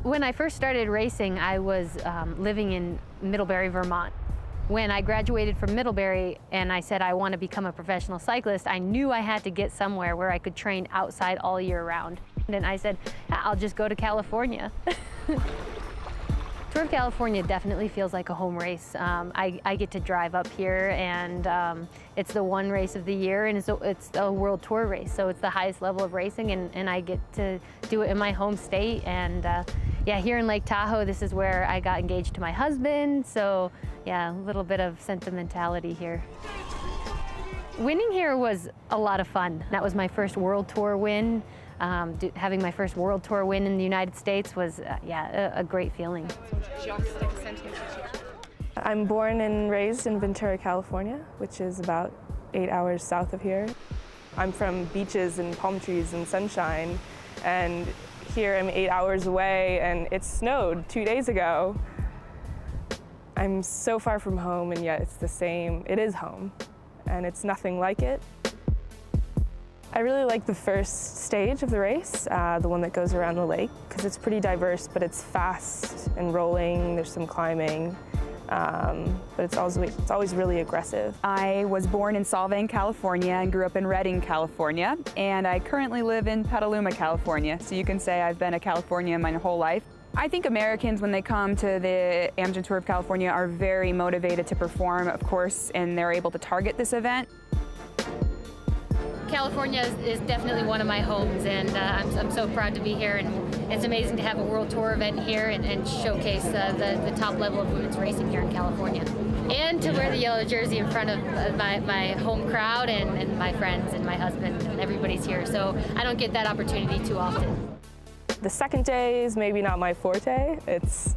When I first started racing, I was living in Middlebury, Vermont. When I graduated from Middlebury and I said I want to become a professional cyclist, I knew I had to get somewhere where I could train outside all year round. And I said, I'll just go to California. Tour of California definitely feels like a home race. I get to drive up here, and it's the one race of the year, and it's a World Tour race, so it's the highest level of racing, and I get to do it in my home state. And yeah, here in Lake Tahoe, this is where I got engaged to my husband, so yeah, a little bit of sentimentality here. Winning here was a lot of fun. That was my first World Tour win. Having my first World Tour win in the United States was, yeah, a great feeling. I'm born and raised in Ventura, California, which is about 8 hours south of here. I'm from beaches and palm trees and sunshine, and here I'm 8 hours away, and it snowed 2 days ago. I'm so far from home, and yet it's the same. It is home, and it's nothing like it. I really like the first stage of the race, the one that goes around the lake, because it's pretty diverse, but it's fast and rolling. There's some climbing, but it's always really aggressive. I was born in Solvang, California, and grew up in Redding, California, and I currently live in Petaluma, California, so you can say I've been a Californian my whole life. I think Americans, when they come to the Amgen Tour of California, are very motivated to perform, of course, and they're able to target this event. California is definitely one of my homes, and I'm so proud to be here, and it's amazing to have a World Tour event here and showcase the top level of women's racing here in California. And to wear the yellow jersey in front of my home crowd and my friends and my husband, and everybody's here, so I don't get that opportunity too often. The second day is maybe not my forte. It's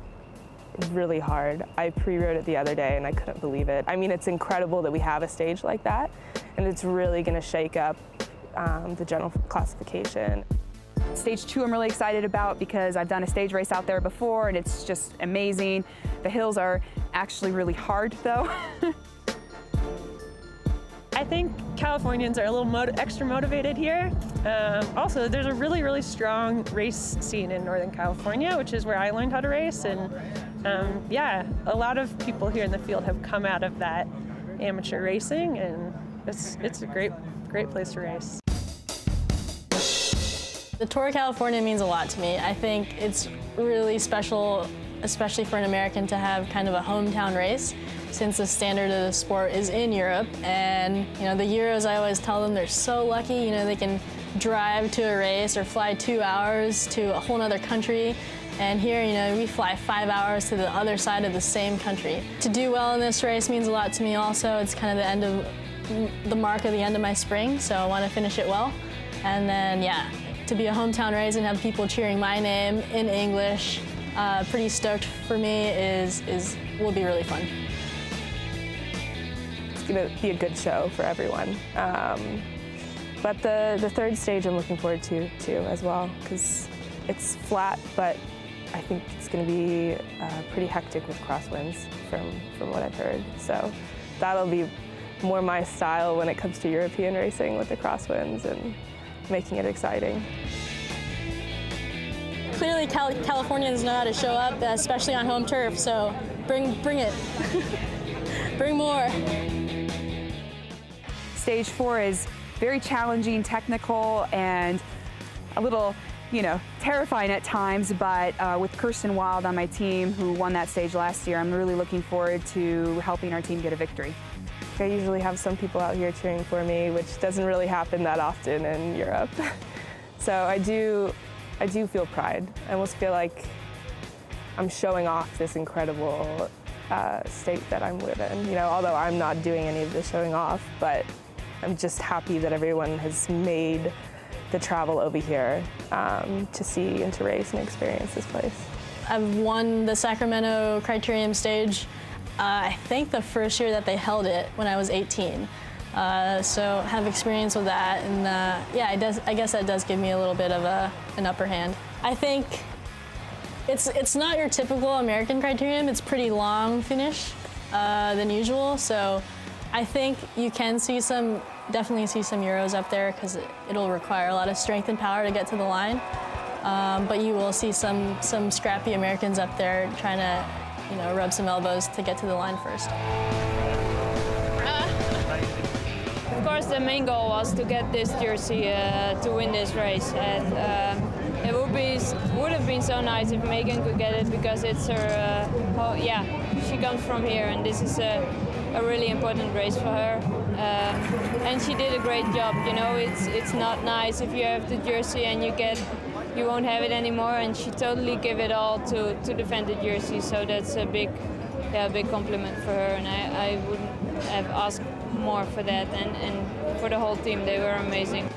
really hard. I pre-rode it the other day and I couldn't believe it. I mean, it's incredible that we have a stage like that, and it's really going to shake up the general classification. Stage 2 I'm really excited about because I've done a stage race out there before, and it's just amazing. The hills are actually really hard, though. I think Californians are a little extra motivated here. Also, there's a really, really strong race scene in Northern California, which is where I learned how to race. And yeah, a lot of people here in the field have come out of that amateur racing, and it's a great place to race. The Tour of California means a lot to me. I think it's really special, especially for an American, to have kind of a hometown race, since the standard of the sport is in Europe. And you know, the Euros, I always tell them they're so lucky, you know, they can drive to a race or fly 2 hours to a whole other country. And here, you know, we fly 5 hours to the other side of the same country. To do well in this race means a lot to me also. It's kind of the mark of the end of my spring, so I want to finish it well. And then, yeah, to be a hometown race and have people cheering my name in English, pretty stoked for me, will be really fun. It's going to be a good show for everyone. But the third stage I'm looking forward to too as well, because it's flat, but I think it's going to be pretty hectic with crosswinds from what I've heard. So that'll be more my style when it comes to European racing, with the crosswinds and making it exciting. Clearly, Californians know how to show up, especially on home turf, so bring it. Bring more. Stage 4 is very challenging, technical, and a little, you know, terrifying at times, but with Kirsten Wild on my team, who won that stage last year, I'm really looking forward to helping our team get a victory. I usually have some people out here cheering for me, which doesn't really happen that often in Europe. So I do feel pride. I almost feel like I'm showing off this incredible state that I'm living. You know, although I'm not doing any of the showing off, but I'm just happy that everyone has made the travel over here to see and to race and experience this place. I've won the Sacramento Criterium stage, I think the first year that they held it when I was 18. So have experience with that, and yeah, I guess that does give me a little bit of an upper hand. I think it's not your typical American criterium. It's pretty long finish than usual, so I think you can definitely see some Euros up there, because it'll require a lot of strength and power to get to the line. but you will see some scrappy Americans up there trying to, rub some elbows to get to the line first. Of course, the main goal was to get this jersey to win this race, and it would have been so nice if Megan could get it, because it's her. She comes from here, and this is a really important race for her. And she did a great job. It's not nice if you have the jersey and you won't have it anymore, and she totally gave it all to defend the jersey. So that's a big compliment for her, and I wouldn't have asked more for that, and for the whole team. They were amazing.